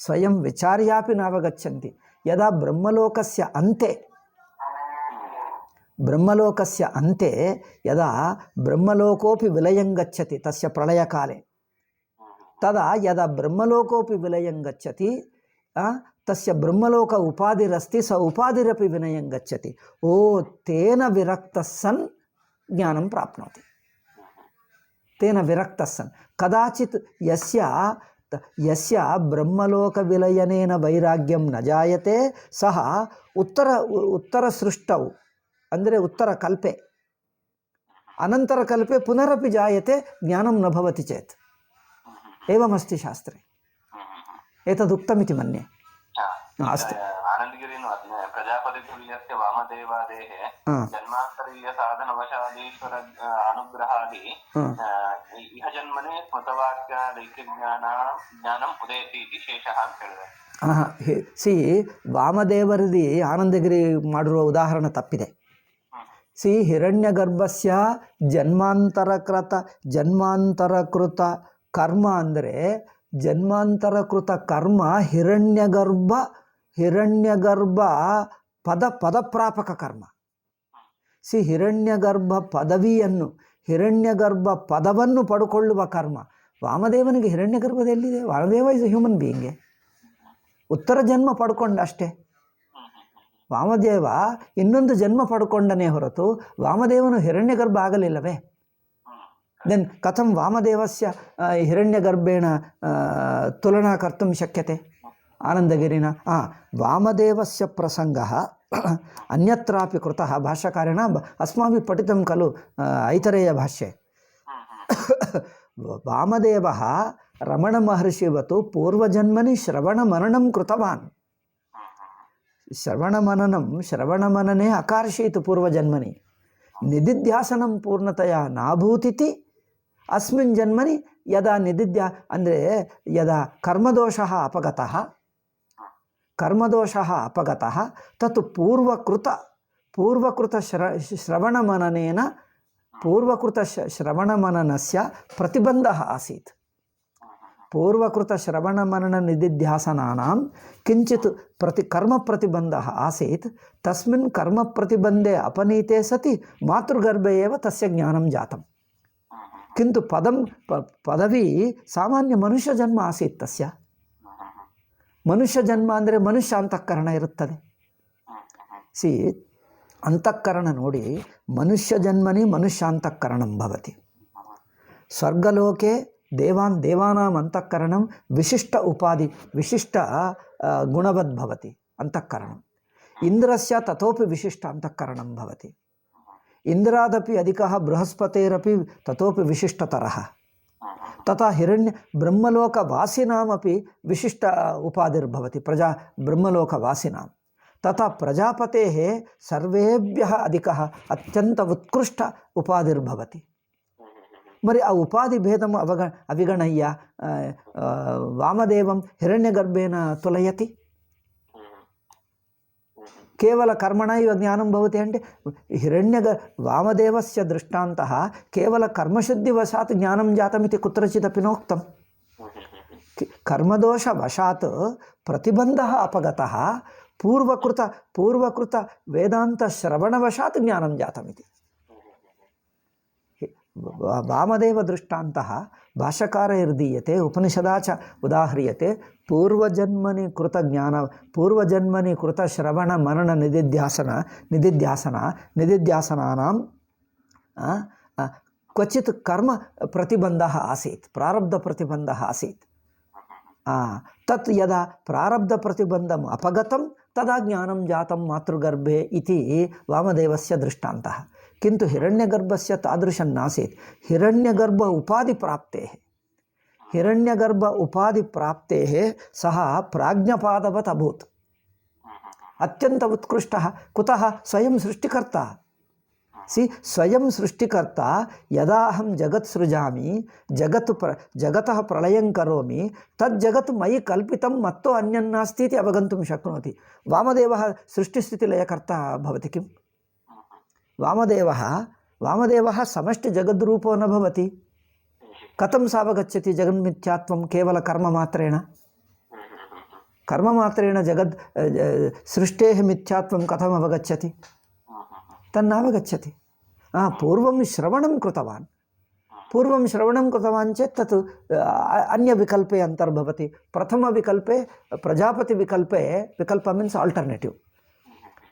Speaker 1: ಸ್ವಯಂ ವಿಚಾರ್ಯಾಪಿ ನಾವಗಚ್ಚಂತಿ. ಯದಾ ಬ್ರಹ್ಮಲೋಕಸ್ಯ ಅಂತೆ ಯದಾ ಬ್ರಹ್ಮಲೋಕೋಪಿ ವಿಲಯಂ ಗಚ್ಚತಿ ತಸ್ಯ ಪ್ರಳಯಕಾಲೆ, ತದಾ ಯದಾ ಬ್ರಹ್ಮಲೋಕೋಪಿ ವಿಲಯಂ ಗಚ್ಚತಿ ತಸ್ಯ ಬ್ರಹ್ಮಲೋಕ ಉಪಾಧಿರಸ್ತಿ ಸ ಉಪಾಧಿರಪಿ ವಿನಯಂ ಗಚ್ಚತಿ. ತೇನ ವಿರಕ್ತಃ ಸನ್ ಜ್ಞಾನಂ ಪ್ರಾಪ್ನೋತಿ. ತೇನ ವಿರಕ್ತಃ ಸನ್ ಕದಾಚಿತ್ ಯಸ್ಯ ಬ್ರಹ್ಮಲೋಕ ವಿಲಯನೇನ ವೈರಾಗ್ಯಂ ನ ಜಾಯತೆ ಸಹ ಉತ್ತರ ಸೃಷ್ಟೌ ಅಂದರೆ ಉತ್ತರ ಕಲ್ಪೆ ಅನಂತರ ಕಲ್ಪೆ ಪುನರಪಿ ಜಾಯತೆ ಜ್ಞಾನಂ ನ ಭವತಿ ಚೇತ್. ಏವಮಸ್ತಿ ಶಾಸ್ತ್ರೆ ಏತದುಕ್ತಮಿತಿ ಮನ್ಯೆ. ಅಸ್ತಿ
Speaker 2: ಆನಂದಗಿರಿನು ಪ್ರಜಾಪತಿತುಲ್ಯಸ್ಯ ವಾಮದೇವಾದೇಃ ಜನ್ಮಾಂತರೀಯ ಸಾಧನವಶಾದೀಶ್ವರ ಅನುಗ್ರಹಾದಿ ಇಹ ಜನ್ಮನೆ ಸ್ಮೃತವಾಕ್ಯಾದೈಕ್ಯ ಜ್ಞಾನಂ ಉದಯತಿ ಇತಿ ಶೇಷಃ ಅಂತ ಹೇಳಿದೆ.
Speaker 1: ಸಿ ವಾಮದೇವರದಿ ಆನಂದಗಿರಿ ಮಾಡಿರುವ ಉದಾಹರಣೆ ತಪ್ಪಿದೆ. ಸಿ ಹಿರಣ್ಯಗರ್ಭಸ್ಯ ಜನ್ಮಾಂತರಕೃತ ಕರ್ಮ ಅಂದರೆ ಜನ್ಮಾಂತರಕೃತ ಕರ್ಮ ಹಿರಣ್ಯಗರ್ಭ ಪದಪ್ರಾಪಕ ಕರ್ಮ. ಸಿ ಹಿರಣ್ಯಗರ್ಭ ಹಿರಣ್ಯಗರ್ಭ ಪದವನ್ನು ಪಡ್ಕೊಳ್ಳುವ ಕರ್ಮ. ವಾಮದೇವನಿಗೆ ಹಿರಣ್ಯಗರ್ಭದ ಎಲ್ಲಿದೆ? ವಾಮದೇವ ಇಸ್ ಎ ಹ್ಯೂಮನ್ ಬೀಯಿಂಗೆ, ಉತ್ತರ ಜನ್ಮ ಪಡ್ಕೊಂಡ ಅಷ್ಟೇ. ವಾಮದೇವ ಇನ್ನೊಂದು ಜನ್ಮ ಪಡ್ಕೊಂಡನೇ ಹೊರತು ವಾಮದೇವನು ಹಿರಣ್ಯಗರ್ಭ ಆಗಲಿಲ್ಲವೇ? ದೆನ್ ಕಥಂ ವಾಮದೇವಸ್ಯ ಹಿರಣ್ಯಗರ್ಭೇಣ ತುಲನಾ ಕರ್ತುಂ ಶಕ್ಯತೆ ಆನಂದಗಿರಿನ? ವಾಮದೇವಸ್ಯ ಪ್ರಸಂಗಃ ಅನ್ಯತ್ರಾಪಿ ಕೃತಃ ಭಾಷ್ಯಕಾರೇಣ ಅಸ್ಮಾಭಿಃ ಪಠಿತಂ ಖಲು ಐತರೇಯ ಭಾಷ್ಯೆ. ವಾಮದೇವಃ ರಮಣ ಮಹರ್ಷಿವತು ಪೂರ್ವಜನ್ಮನಿ ಶ್ರವಣಮನನಂ ಕೃತವಾನ್. ಶ್ರವಣಮನನೇ ಅಕಾರ್ಷೀತ್ ಪೂರ್ವಜನ್ಮನಿ, ನಿಧಿಧ್ಯಾಸನಂ ಪೂರ್ಣತಯ ನಾಭೂತಿತಿ ಅಸ್ಮಿನ್ ಜನ್ಮನಿ ಯದಾ ಅಂದರೆ ಯದಾ ಕರ್ಮದೋಷಃ ಅಪಗತಃ ತತ್ ಪೂರ್ವಕೃತ ಶ್ರವಣಮನನಸ್ಯ ಪ್ರತಿಬಂಧಃ ಆಸೀತ್. ಪೂರ್ವಕೃತ ಶ್ರವಣಮನನ ನಿಧಿಧ್ಯಾಸನಾನಾಂ ಕಿಂಚಿತ್ ಕರ್ಮ ಪ್ರತಿಬಂಧಃ ಆಸೀತ್. ತಸ್ಮಿನ್ ಕರ್ಮ ಪ್ರತಿಬಂಧೆ ಅಪನೀತೆ ಸತಿ ಮಾತೃಗರ್ಭೆ ಏವ ತಸ್ಯ ಜ್ಞಾನಂ ಜಾತಂ. ಕಿಂತು ಪದವಿ ಸಾಮಾನ್ಯ ಮನುಷ್ಯ ಜನ್ಮ ಆಸೀತ್ ತಸ್ಯ. ಮನುಷ್ಯ ಜನ್ಮ ಅಂದರೆ ಮನುಷ್ಯ ಅಂತಃಕರಣ ಇರುತ್ತದೆ. ಸಿ ಅಂತಃಕರಣ ನೋಡಿ, ಮನುಷ್ಯ ಜನ್ಮನಿ ಮನುಷ್ಯ ಅಂತಃಕರಣಂ ಭವತಿ. ಸ್ವರ್ಗಲೋಕೆ देवान् देवानाम् अन्तःकरणं विशिष्ट उपाधि विशिष्ट गुणवद् भवति अन्तःकरणम् इन्द्रस्य ततोपि विशिष्ट अन्तःकरणं भवति इन्द्रादपि अधिकः बृहस्पतेरपि ततोपि विशिष्टतरः तथा हिरण्य ब्रह्मलोकवासिनामपि विशिष्ट उपाधिर्भवति प्रजा ब्रह्मलोकवासिनां तथा प्रजापतेः सर्वेभ्यः अधिकः अत्यन्त उत्कृष्ट उपाधिर्भवति मरि आ उपाधिभेदम् अविगणय्य वामदेवं हिरण्यगर्भेण तुलयति केवल कर्मणा इव ज्ञानं भवति अन्टे वामदेवस्य दृष्टान्तः केवल कर्मशुद्धिवशात् ज्ञानं जातमिति कुत्रचिदपि नोक्तं कर्मदोषवशात् प्रतिबन्धः अपगतः पूर्वकृत वेदान्तश्रवणवशात् ज्ञानं जातमिति वामदेव दृष्टान्तः भाष्यकारैर्दीयते उपनिषदा च उदाह्रियते पूर्वजन्मनि कृत ज्ञान पूर्वजन्मनि कृत श्रवण मनन निदिध्यासनानां क्वचित् कर्म प्रतिबन्धः आसीत् प्रारब्ध प्रतिबन्धः आसीत् तत् यदा प्रारब्ध प्रतिबन्धम् अपगतं तदा ज्ञानं जातं मातृगर्भे इति वामदेवस्य दृष्टान्तः किन्तु हिरण्यगर्भस्य तादृशं नासीत् हिरण्यगर्भ उपाधिप्राप्तेः सः प्राज्ञपादवत् अभूत् अत्यन्त उत्कृष्टः कुतः स्वयं सृष्टिकर्ता स्वयं सृष्टिकर्ता यदा अहं जगत् सृजामि जगतः प्रलयं करोमि तद् जगत् मयि कल्पितं मत्तो अन्यन्नास्ति इति अवगन्तुं शक्नोति वामदेवः सृष्टिस्थितिलयकर्ता भवति किम् वामदेवः समष्टिजगद्रूपो न भवति कथं सावगच्छति जगन्मिथ्यात्वं केवल कर्ममात्रेण जगद् सृष्टेः मिथ्यात्वं कथम् अवगच्छति तन्नावगच्छति पूर्वं श्रवणं कृतवान् चेत् तत् अन्यविकल्पे अन्तर्भवति प्रथमविकल्पे विकल्प मीन्स् आल्टर्नेटिव्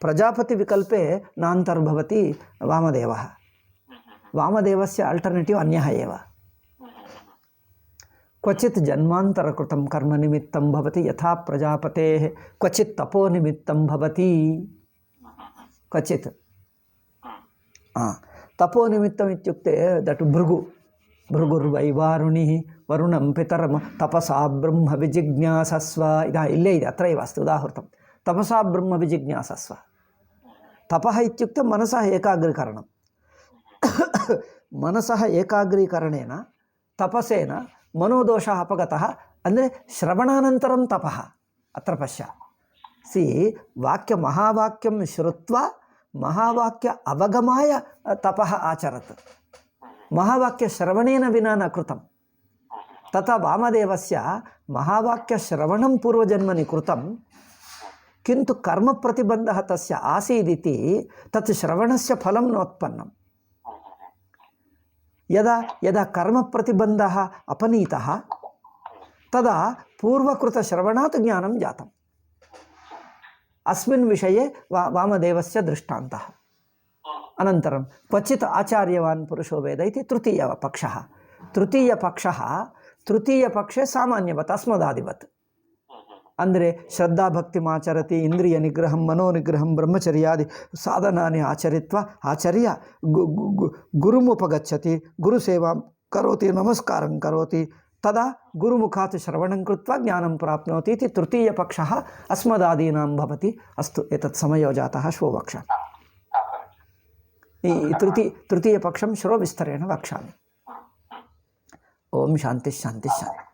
Speaker 1: प्रजापतिविकल्पे नान्तर्भवति वामदेवस्य आल्टर्नेटिव् अन्यः एव क्वचित् जन्मान्तरकृतं कर्मनिमित्तं भवति यथा प्रजापतेः क्वचित् तपोनिमित्तं भवति क्वचित् तपोनिमित्तम् इत्युक्ते दट् भृगुर्वैवारुणिः वरुणं पितरं तपसा ब्रह्म विजिज्ञासस्व इल्ले इति अत्रैव अस्ति उदाहृतं तपसा ब्रह्म विजिज्ञासस्व तपः इत्युक्ते मनसः एकाग्रीकरणं मनसः एकाग्रीकरणेन तपसेन मनोदोषः अपगतः ಅಂದರೆ श्रवणानन्तरं तपः अत्र पश्य महावाक्यं श्रुत्वा महावाक्य अवगमाय तपः आचरत् महावाक्यश्रवणेन विना न कृतं तथा वामदेवस्य महावाक्यश्रवणं पूर्वजन्मनि कृतं किन्तु कर्मप्रतिबन्धः तस्य आसीदिति तत् श्रवणस्य फलं नोत्पन्नं यदा कर्मप्रतिबन्धः अपनीतः तदा पूर्वकृतश्रवणात् ज्ञानं जातम् अस्मिन् विषये वामदेवस्य दृष्टान्तः अनन्तरं क्वचित् आचार्यवान् पुरुषो वेद इति तृतीयपक्षे सामान्यवत् अस्मदादिवत् ಅಂದರೆ ಶ್ರದ್ಧಾ ಭಕ್ತಿಮಾಚರತಿ ಇಂದ್ರಿಯ ನಿಗ್ರಹಂ ಮನೋನಿಗ್ರಹಂ ಬ್ರಹ್ಮಚರ್ಯಾದಿ ಸಾಧನಾನಿ ಆಚರ್ಯ ಗುರುಮುಪಗಚ್ಚತಿ ಗುರುಸೇವಾಂ ಕರೋತಿ ನಮಸ್ಕಾರಂ ಕರೋತಿ ತದಾ ಗುರುಮುಖಾತ್ ಶ್ರವಣಂ ಕೃತ್ವಾ ಜ್ಞಾನಂ ಪ್ರಾಪ್ನೋತಿ ಇತಿ ತೃತೀಯಪಕ್ಷಃ ಅಸ್ಮದಾದೀನಾಂ ಭವತಿ ಅಸ್ತು ಏತತ್ ಸಮಯೋ ಜಾತಃ ಶ್ವೋ ವಕ್ಷ್ಯಾಮಿ ಈ ತೃತೀಯಪಕ್ಷಂ ಶ್ವೋ ವಿಸ್ತರೇಣ ವಕ್ಷ್ಯಾಮಿ ಓಂ ಶಾಂತಿ ಶಾಂತಿ ಶಾಂತಿ